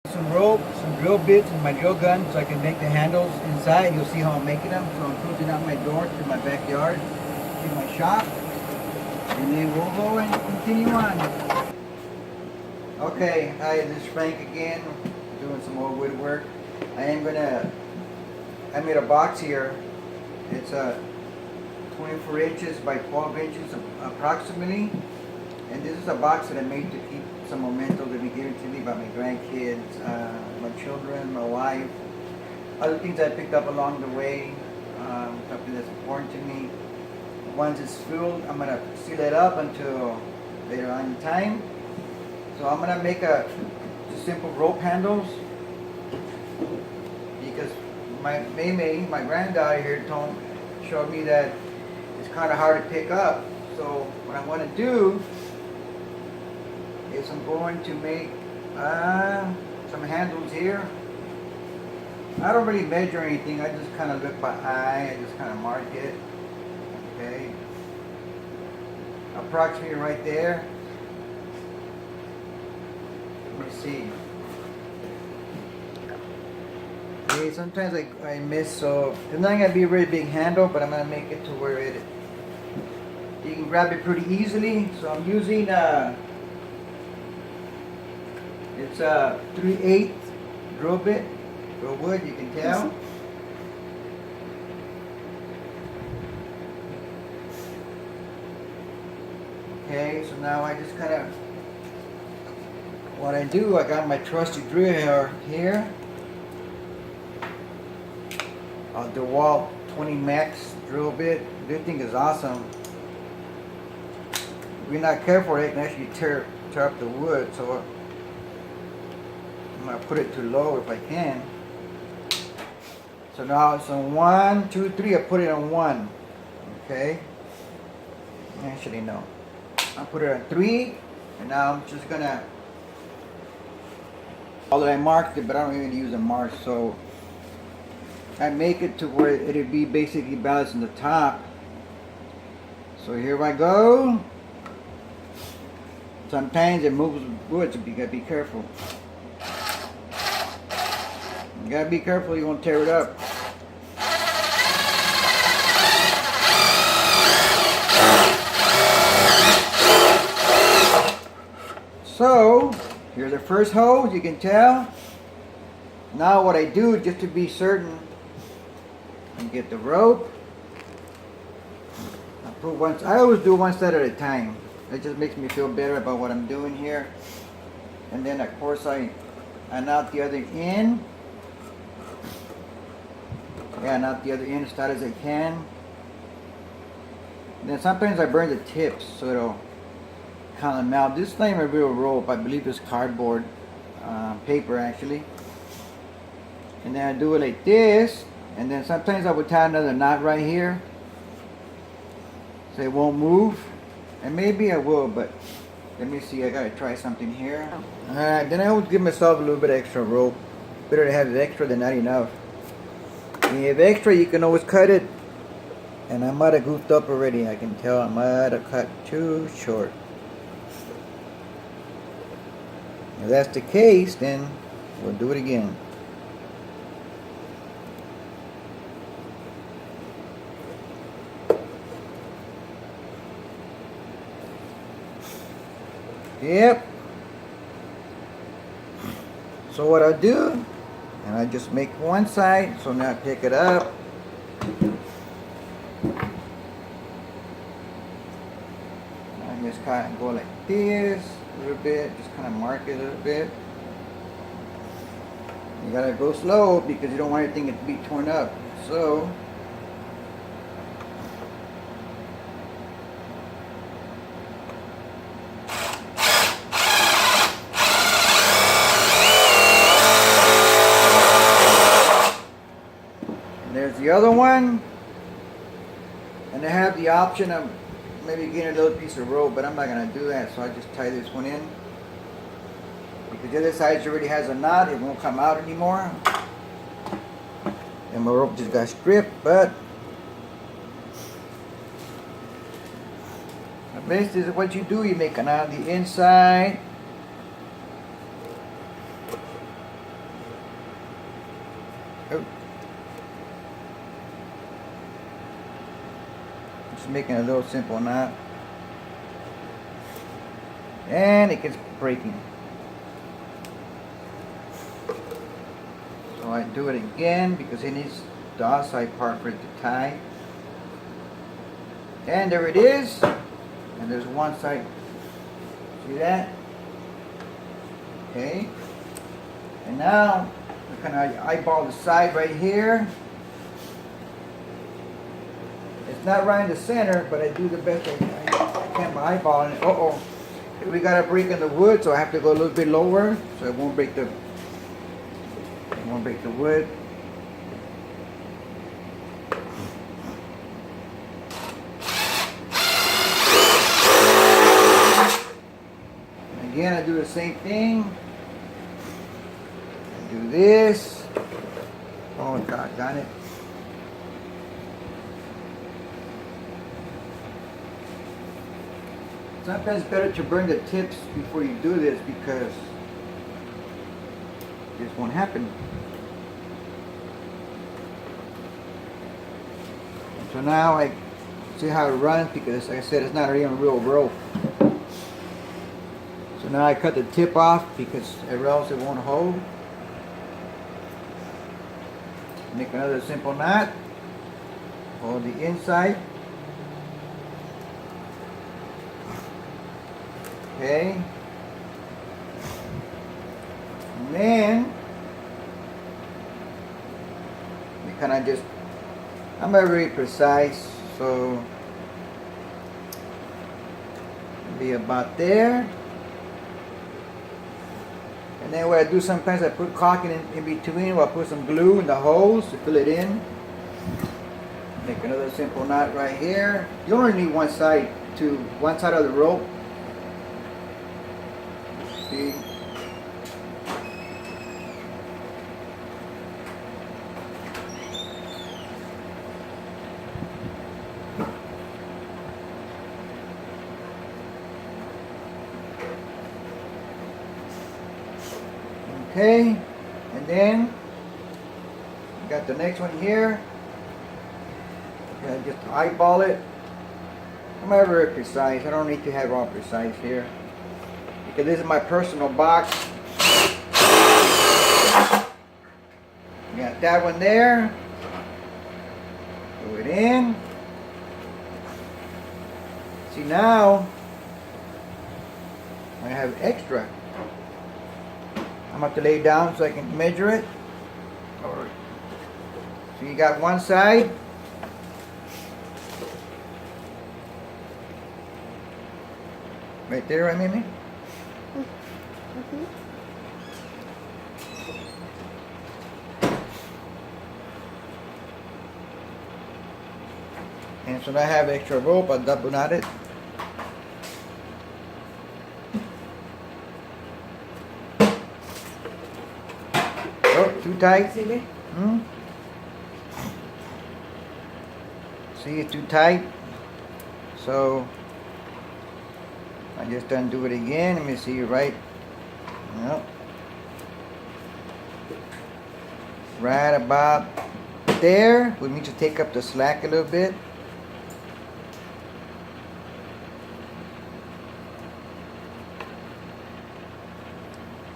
Some rope, some drill bits, and my drill gun so I can make the handles inside. You'll see how I'm making them. So I'm closing out my door to my backyard, to my shop, and then we'll go and continue on. Okay, hi, this is Frank again, doing some more woodwork. I made a box here. It's 24 inches by 12 inches approximately. And this is a box that I made to keep some memento that be given to me by my grandkids, my children, my wife, other things I picked up along the way, something that's important to me. Once it's filled, I'm going to seal it up until later on in time. So I'm going to make just simple rope handles because my Maymay, my granddaughter here, showed me that it's kind of hard to pick up. So what I want to do is I'm going to make some handles here. I don't really measure anything. I just kind of look by eye. I just kind of mark it. Okay. Approximately right there. Let me see. Okay, sometimes I miss, so it's not going to be a really big handle, but I'm going to make it to where you can grab it pretty easily. So I'm using it's a 3/8 drill bit, drill wood, you can tell. Okay, so now I just kind of, what I do, I got my trusty drill here. DeWalt 20 Max drill bit. This thing is awesome. If you're not careful, it can actually tear up the wood. So I'm going to put it too low if I can. So now it's on 1, 2, 3. I put it on 1. Okay. Actually, no. I put it on 3. And now I'm just going to. Although I marked it, but I don't even use a mark. So I make it to where it'll be basically balanced on the top. So here I go. Sometimes it moves wood, so you gotta be careful. You gotta be careful, you won't tear it up. So, here's the first hose, you can tell. Now what I do, just to be certain, I get the rope. I always do one set at a time. It just makes me feel better about what I'm doing here. And then of course I knot the other end. Yeah, knot the other end as tight as I can. And then sometimes I burn the tips so it'll kind of melt. This is not even a real rope. I believe it's cardboard, paper actually. And then I do it like this. And then sometimes I would tie another knot right here so it won't move. And maybe I will, but let me see. I gotta try something here. Alright, then I always give myself a little bit extra rope. Better to have it extra than not enough. When you have extra, you can always cut it. And I might have goofed up already. I can tell I might have cut too short. If that's the case, then we'll do it again. Yep. So what I do, and I just make one side, so now I pick it up. I just kind of go like this a little bit, just kind of mark it a little bit. You gotta go slow because you don't want anything to be torn up. So there's the other one, and I have the option of maybe getting a little piece of rope, but I'm not going to do that, so I just tie this one in because the other side already has a knot. It won't come out anymore, and my rope just got stripped. But this is what you do. You make a knot on the inside, Oh. Just making a little simple knot. And it gets breaking. So I do it again because it needs the outside part for it to tie. And there it is. And there's one side. See that? Okay. And now we kind of eyeball the side right here. It's not right in the center, but I do the best I can by eyeballing it. Uh-oh. We got a break in the wood, so I have to go a little bit lower so it won't break the wood. And again, I do the same thing. I do this. Oh God, got it. Sometimes it's better to burn the tips before you do this because this won't happen. And so now I see how it runs because, like I said, it's not even a real rope. So now I cut the tip off because or else it won't hold. Make another simple knot. Hold the inside. Okay. And then we kind of just, I'm not very precise, so be about there. And then what I do sometimes, I put caulking in between, or I put some glue in the holes to fill it in. Make another simple knot right here. You only need one side of the rope. See? Okay, and then we got the next one here. Just eyeball it. I'm not very precise. I don't need to have all precise here because this is my personal box. Got that one there. Throw it in. See, now I have extra. I'm going to lay down so I can measure it. Alright. So you got one side. Right there, right, Mimi? And so now I have extra rope. I'll double knot it. Oh, too tight? See, it's too tight. So I just undo it again. Let me see, right? Yep. Right about there. We need to take up the slack a little bit.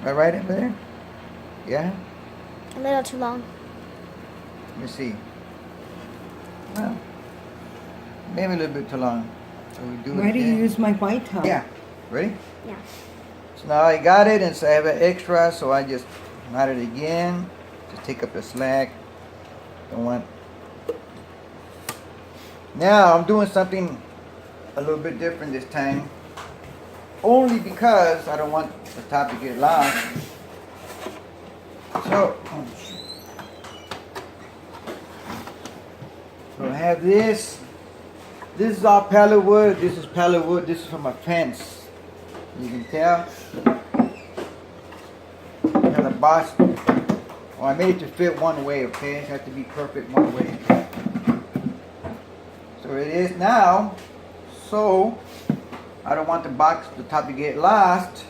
Am I right over there? Yeah? A little too long. Let me see. Well, maybe a little bit too long. So we do Why it do you again. use my white towel? Yeah. Ready? Yeah. So now I got it, and so I have an extra, so I just knot it again. Just take up the slack. Don't want. Now I'm doing something a little bit different this time. Only because I don't want the top to get lost. So I have this. This is all pallet wood. This is pallet wood. This is from a fence. You can tell. And the box. Well, I made it to fit one way. Okay, it has to be perfect one way. So it is now. So I don't want the top to get lost.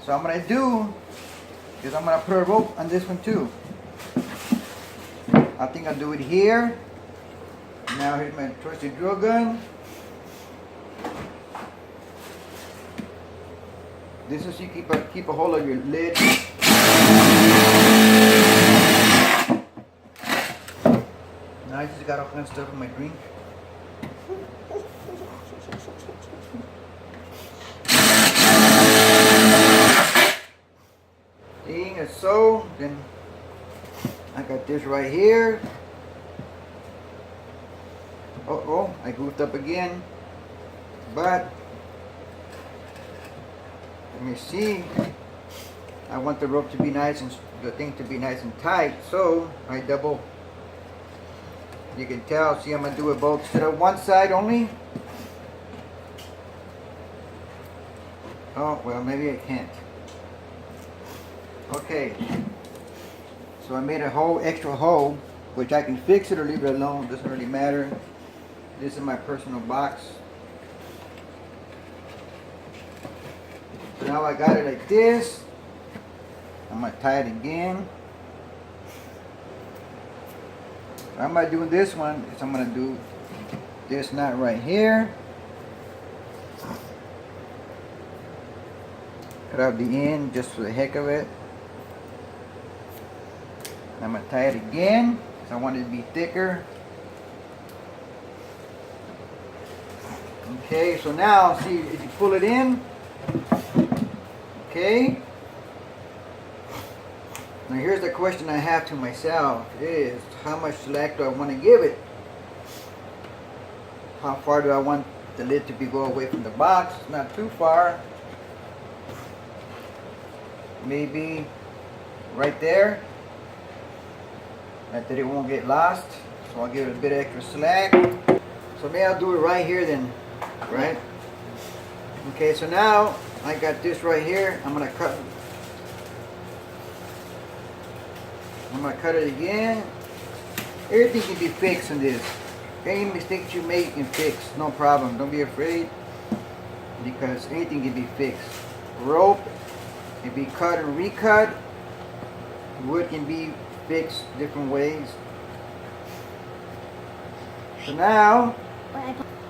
So I'm gonna do is I'm gonna put a rope on this one too. I think I'll do it here. Now here's my trusty drill gun. This is you keep a hold of your lid. Now I just got all kinds of stuff in my drink. Being as so, then I got this right here. Oh, I goofed up again. But let me see. I want the rope to be nice and the thing to be nice and tight, so I double. You can tell. See, I'm gonna do it both instead of one side only. Oh well, maybe I can't. Okay. So I made a whole extra hole, which I can fix it or leave it alone. Doesn't really matter. This is my personal box. So now I got it like this. I'm gonna tie it again. What I'm gonna do in this one is I'm gonna do this knot right here. Cut out the end just for the heck of it. I'm gonna tie it again because I want it to be thicker. Okay, so now see if you pull it in. Okay. Now here's the question I have to myself is how much slack do I want to give it? How far do I want the lid to be go away from the box? Not too far. Maybe right there. That it won't get lost. So I'll give it a bit extra slack. So maybe I'll do it right here then. Right? Okay, so now I got this right here. I'm gonna cut it again. Everything can be fixed in this. Any mistakes you make, you can fix. No problem. Don't be afraid. Because anything can be fixed. Rope can be cut and recut. Wood can be fixed different ways. So now,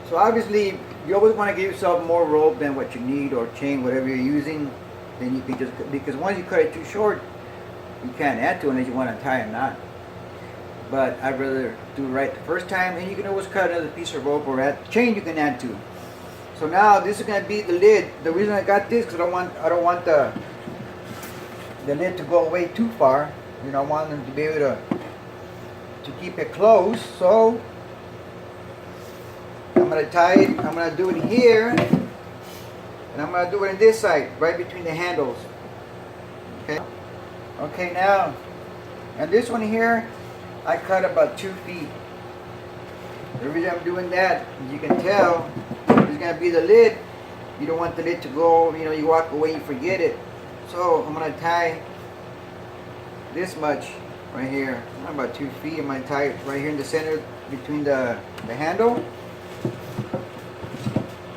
so obviously you always want to give yourself more rope than what you need or chain, whatever you're using. Then you can just, because once you cut it too short, you can't add to it unless you want to tie a knot. But I'd rather do it right the first time, and you can always cut another piece of rope or add chain you can add to. So now this is going to be the lid. The reason I got this because I don't want the lid to go away too far. You know, I want them to be able to keep it closed. So I'm going to tie it. I'm going to do it here, and I'm going to do it on this side, right between the handles. Okay. Okay, now, and this one here, I cut about 2 feet. The reason I'm doing that, as you can tell, is going to be the lid. You don't want the lid to go, you know, you walk away, you forget it. So I'm going to tie this much right here, about 2 feet. I'm going to tie it right here in the center between the handle.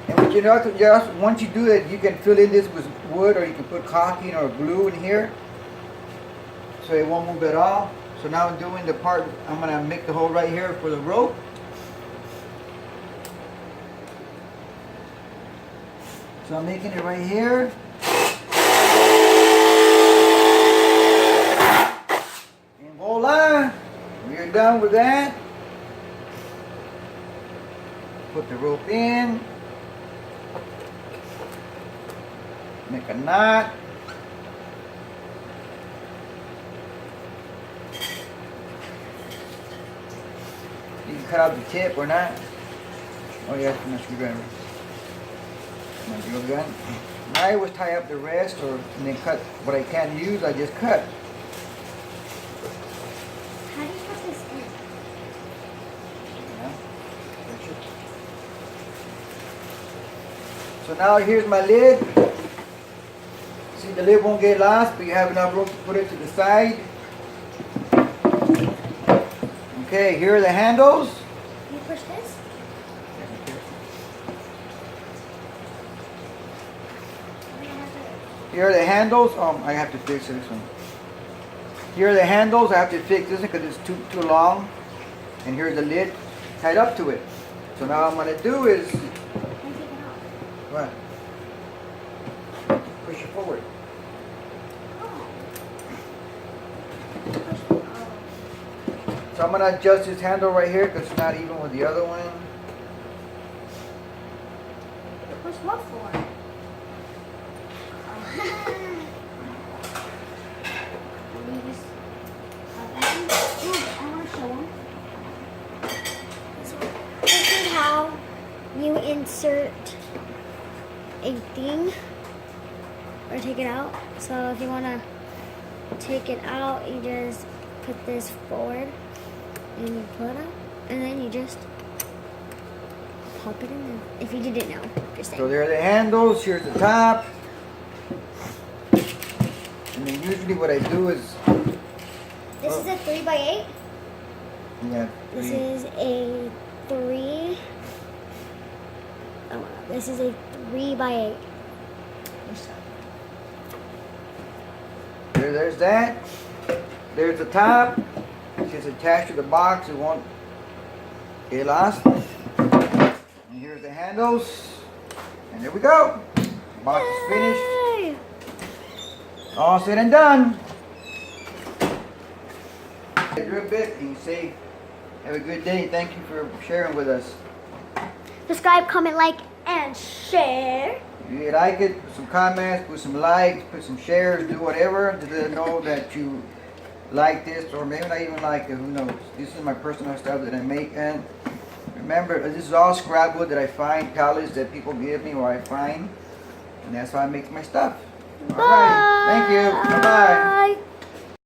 And what you know, just once you do that, you can fill in this with wood, or you can put caulking or glue in here, so it won't move at all. So now I'm doing the part, I'm going to make the hole right here for the rope. So I'm making it right here. And voila, we are done with that. Put the rope in. Make a knot. You can cut out the tip or not. Oh yeah, it's my screwdriver. My drill gun. I always tie up the rest, or and then cut what I can't use. I just cut. How do you cut this in? Yeah. So now here's my lid. See, the lid won't get lost, but you have enough room to put it to the side. Okay, here are the handles. Can you push this? Here are the handles. I have to fix this one. Here are the handles. I have to fix this because it's too long. And here's the lid tied up to it. So now what I'm going to do is, Can I take it out? what? Push it forward. Oh. Push it. Oh. So I'm going to adjust this handle right here because it's not even with the other one. Push what for? I want to show them. This is how you insert a thing or take it out. So if you want to take it out, you just put this forward and you pull it out, and then you just pop it in there. If you didn't know, just saying. So there are the handles. Here's the top. And then usually what I do is, This is a 3x8. yeah, This is a 3. Oh, this is a 3x8. there's that. There's the top. It's just attached to the box. It won't get lost. And here's the handles. And there we go. Box is finished. Yay! All said and done. Do a bit and you say, have a good day. Thank you for sharing with us. Subscribe, comment, like, and share. If you like it, put some comments, put some likes, put some shares, do whatever to let them know that you like this, or maybe not even like it, who knows. This is my personal stuff that I make, and remember, this is all scrap wood that I find, pallets that people give me or I find, and that's how I make my stuff. Alright, thank you, bye-bye. Bye.